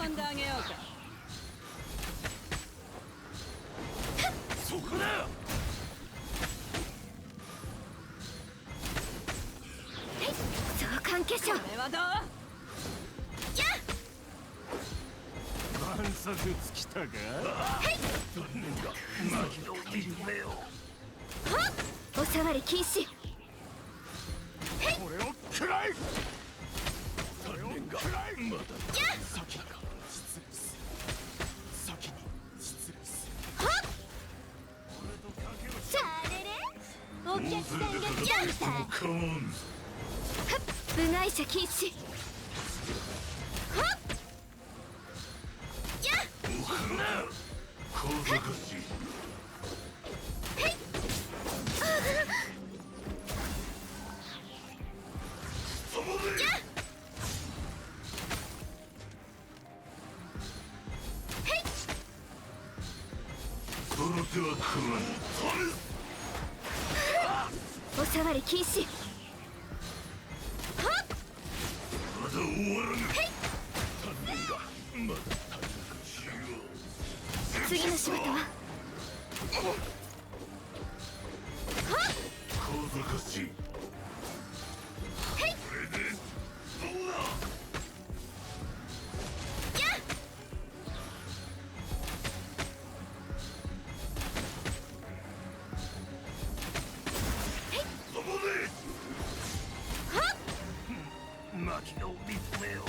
運んであげようか。そこだ。召喚化粧。これはどう？や満足尽きたか。残念だ。牧の夢を。っおさわり禁止。これを食らい。残念が。まだ先が失礼する。先に失礼する。俺とかけろ。さあれれお客さんが来ました。構わんぞ。部外者禁止。はっやっ小賢しい。この手は食わぬ。おさわり禁止。まだ終わらぬ。残念がまだ足りなくしよう。次の仕事は小賢しい。これでどうだ。そこで牧の見つめよう。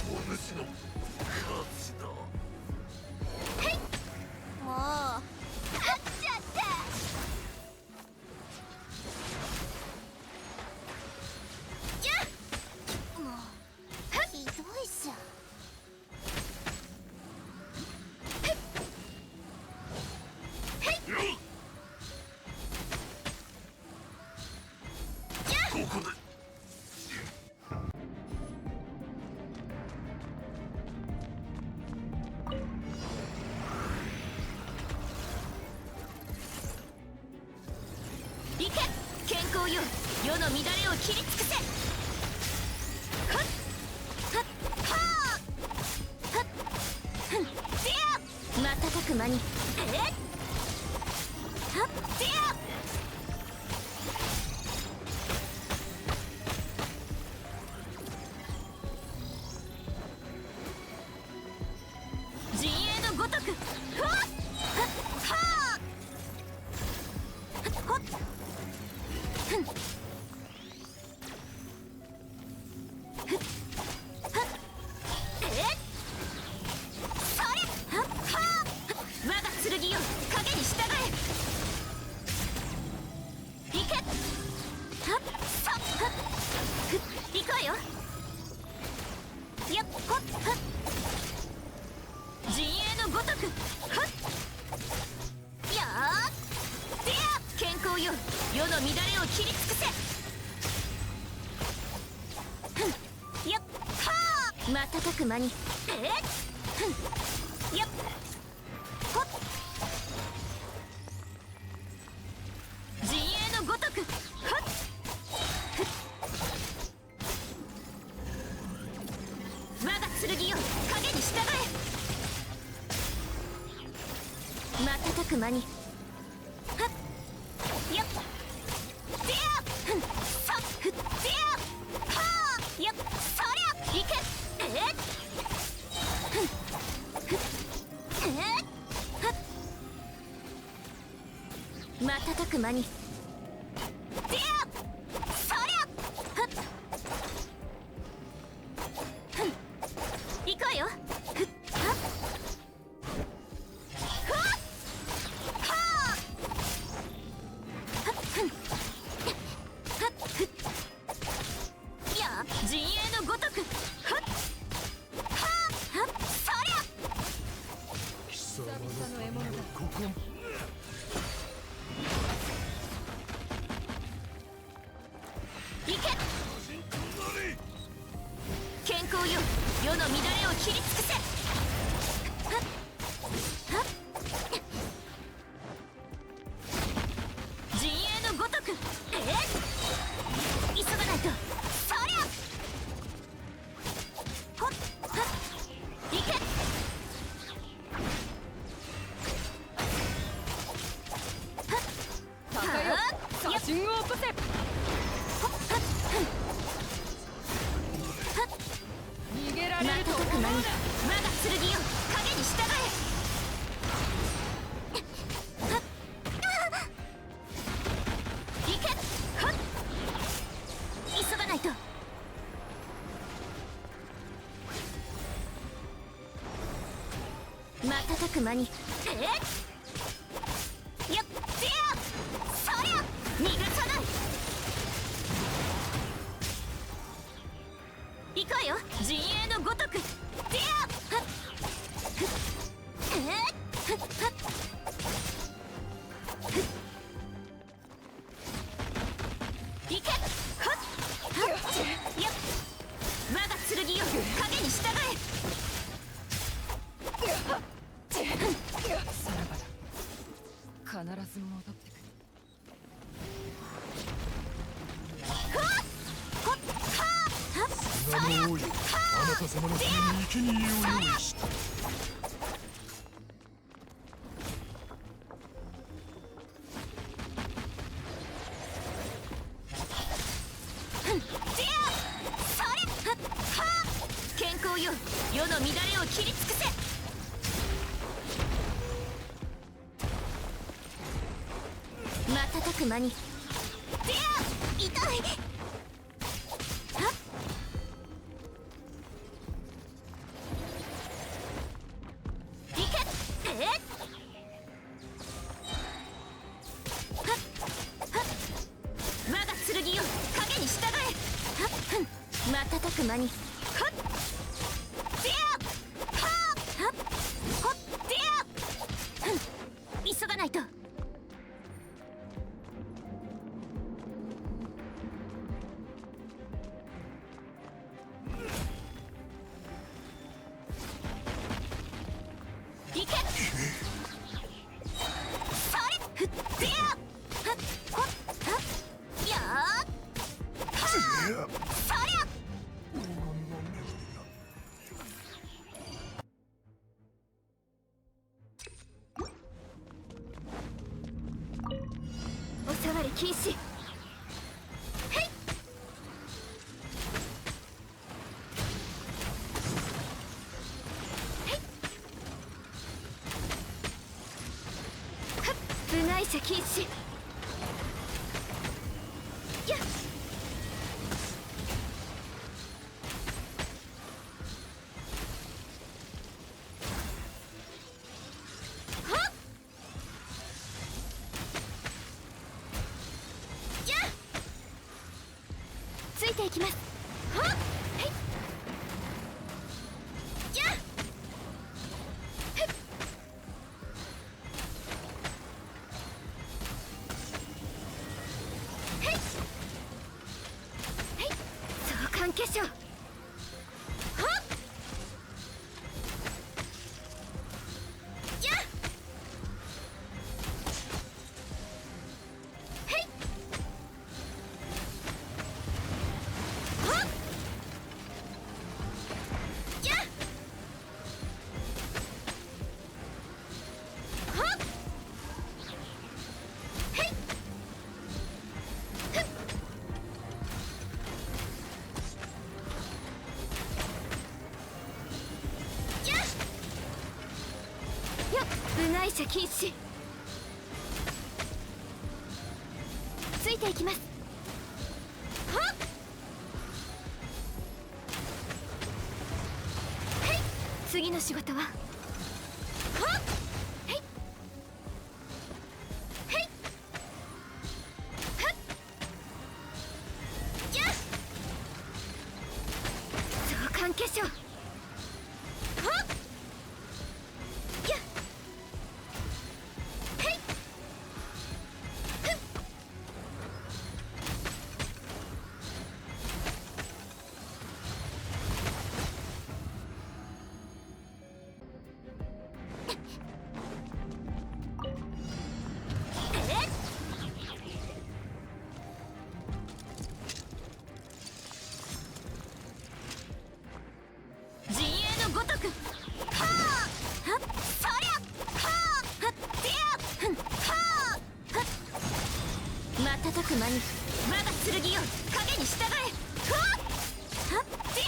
お主の勝ちだ。もう勝っちゃったやっもうひどいじゃん。ここで行け健康よ世の乱れを切り尽くせ。はっはっはあはっふんせや瞬く間にはっせや陣営のごとくふわっはっはあほっふんふっはっそれはっは我が剣よ影に従え。いけはっさっはっふっ行くわよ。やっほっはっ陣営のごとくはっやーでや健康よ世の乱れを切り尽くせ。ふんやっはー瞬く間にふんやっほっ陣営のごとくはっふっ我が剣よ影に従え。瞬く間にはっやっでやふんさっふっでやはあやっそりゃいけふんふっはっ瞬く間にでやそりゃはっふん行くわよ。ふっはっ陣営のごとくはっはあはっそりゃ貴様久々の獲物だ。ここいけ人となり。健康よ世の乱れを切り尽くせ。はっはっ間に我が剣よ影に従え。はっ行け。はっ急がないと。瞬く間にやってやそりゃ逃がさない。行くわよ陣営のごとく。でやはっはっはっ行け。はっはっやっ我が剣よ影に従え。さらばだ。必ず戻ってくる。砂の王よ、あなた様のために生贄を用意した。健康よ世の乱れを切り尽くせ。瞬く間にでや痛い。はっいけはっはっ我が剣よ影に従え。はっ瞬く間にはっでやはっほっでや急がないと。いけ。それふってやはっほっはっやーはーそりゃ。おさわり禁止。へい部外者禁止。やっはっやっついていきます。はっへいやっへっへいへい相関化粧。はっやっへいはっやっはっへいふっやっやっ部外者禁止。ついていきます。はっへい次の仕事ははっへいへいはっやっ相関化粧。はっやっへいふっ陣営のごとく。はあはっそりゃはあはっでやふんはあはっ瞬く間に我が剣よ影に従え。ふわっはっでや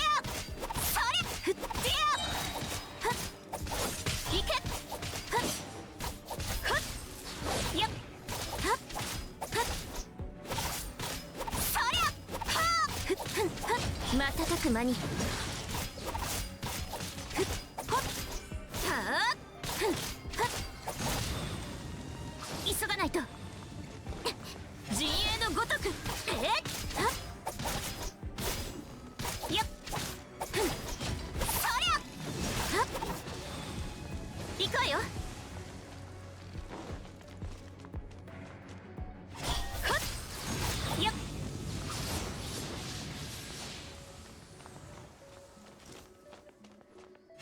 それふってやはく間にふっほっはあふんはっ急がないと陣営のごとくはっやっふんそりゃはっ行くわよはっやっ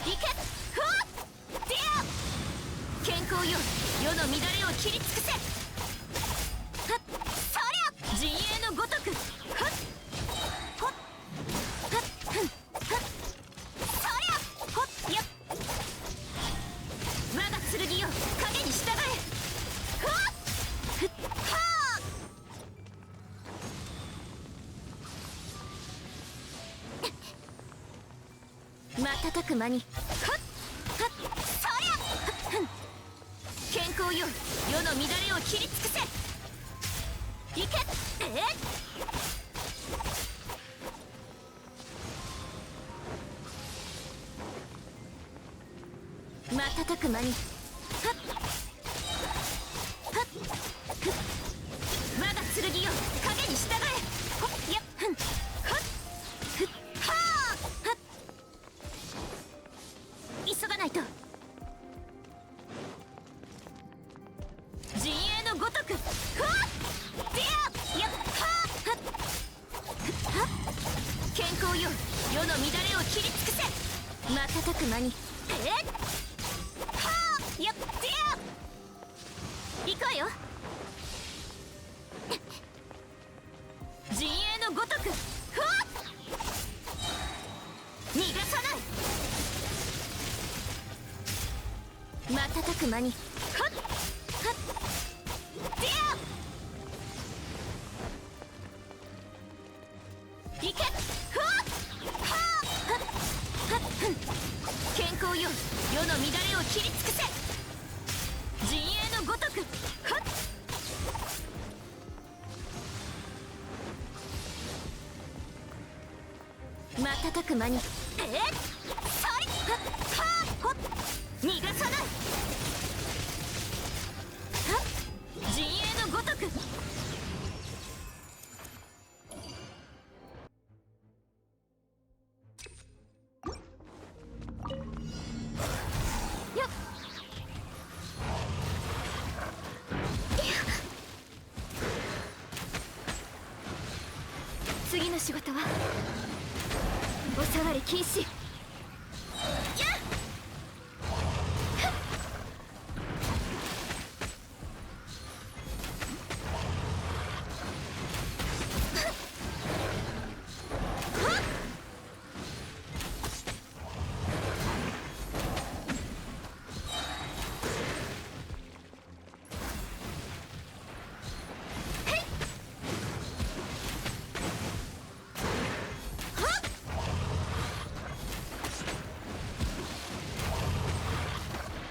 行けふわっディア健康よ世の乱れを切り尽くせはっそりゃ陣営のごとくはっほっはっふんはっそりゃほっやっ我が剣よ影に従えふわっふっはあ瞬く間にはっはっそりゃはっふん健康よ世の乱れを切り尽くせいけ瞬く間にはっはっふっ我が剣よ影に従えほっやっふんはっふっはあはっ急がないと陣営のごとくふわっディアやっはっはっふっはっ健康よ世の乱れを切り尽くせ瞬く間にはあやっディア行くわよ陣営のごとくふわっ逃がさない瞬く間にはっはっディアいけふわっはあはっはっふん健康よ世の乱れを切り尽くせ陣営のごとくはっ瞬く間にそりはっはあほっ逃がさないはっ陣営のごとくよっ次の仕事はお下がり禁止やっ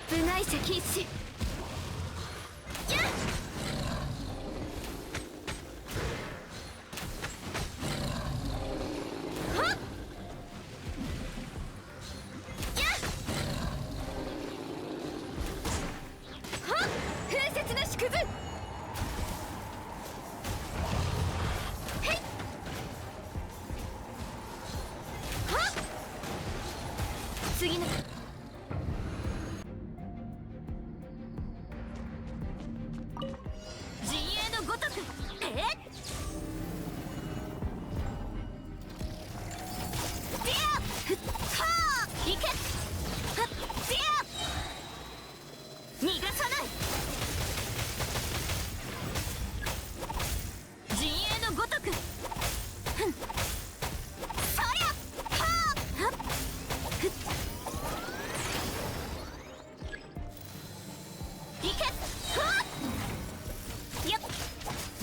部外者禁止やっはっやっはっ風雪の縮図へいはっ次の陣営のごとくディアふっはあいけはっディア逃がさない陣営のごとくふんそりゃはあはっふっいけふわっやっ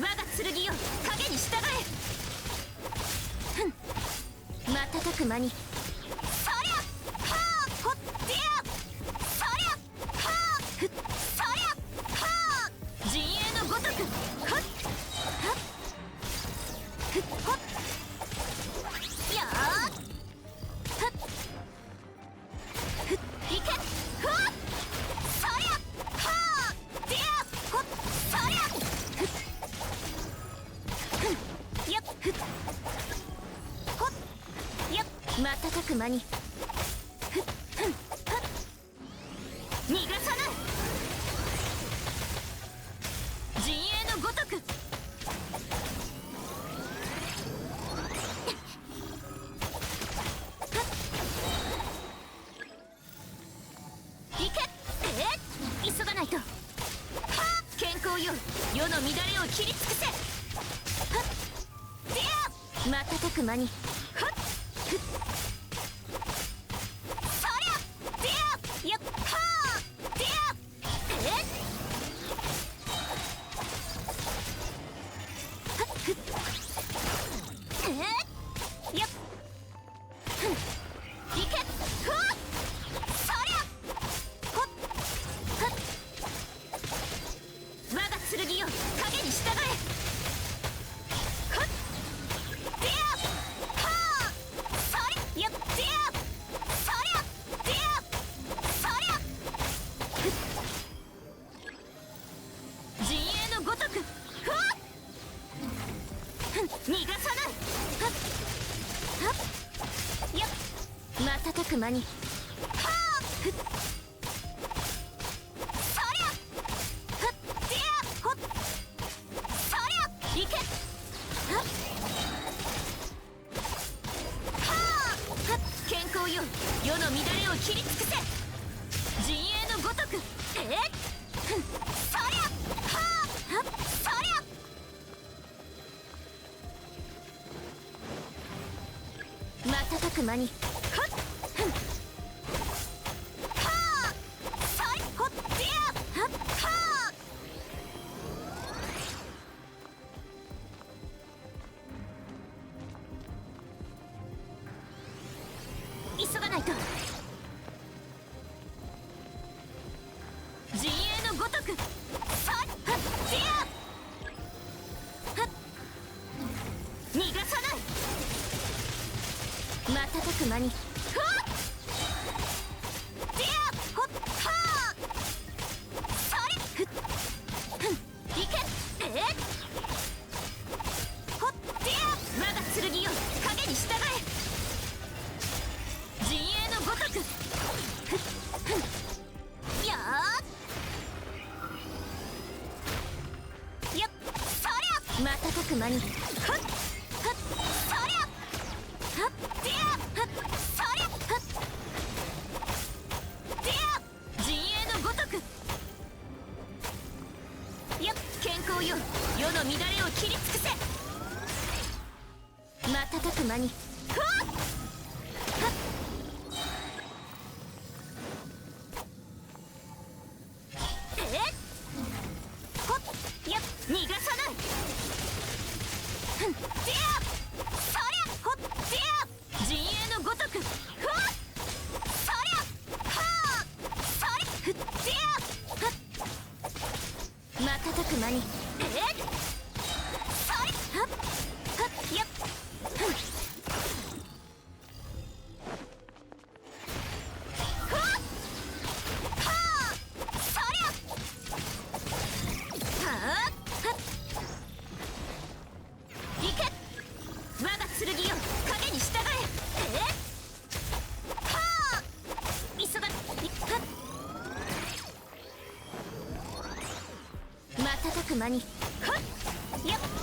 我が剣よ影に従えふん瞬く間にそりゃはあほっディアそりゃはあふっそりゃはあ陣営のごとくほっはっふっほっやー間にふっふんふっ逃がさない陣営のごとくいけ急がないと健康よ世の乱れを切り尽くせ瞬く間にはっふっそりゃやっはーでやはっふっやっふんいけふわっそりゃほっはっ我が剣よ影に従え逃がさないはっはっやっ瞬く間にはあふっそりゃふっでやほっそりゃいけはっはあはっ健康よ世の乱れを切り尽くせ陣営のごとくふんそりゃはあはっそりゃ瞬く間にはっふんはあそいほっでやはっはあ急がないと陣営のごとくそいはっでやはっ逃がさない瞬く間にふわっでやほっはあそれふっふんいけほっでや我が剣よ影に従え陣営のごとくふっふんよーよっそりゃ瞬く間にふっふっそりゃはっでやはっそりゃはっでや陣営のごとくよっ健康よ世の乱れを切り尽くせ瞬く間にふわっはっほっやっ逃がさないふんでやそりゃほっでや陣営のごとくふわっそりゃはあそりふっでやはっ瞬く間にそりはっはっやっふんふわっはあそりゃはあはっいけ我が剣よ影に従えはあ急がはっ瞬く間にはっやっ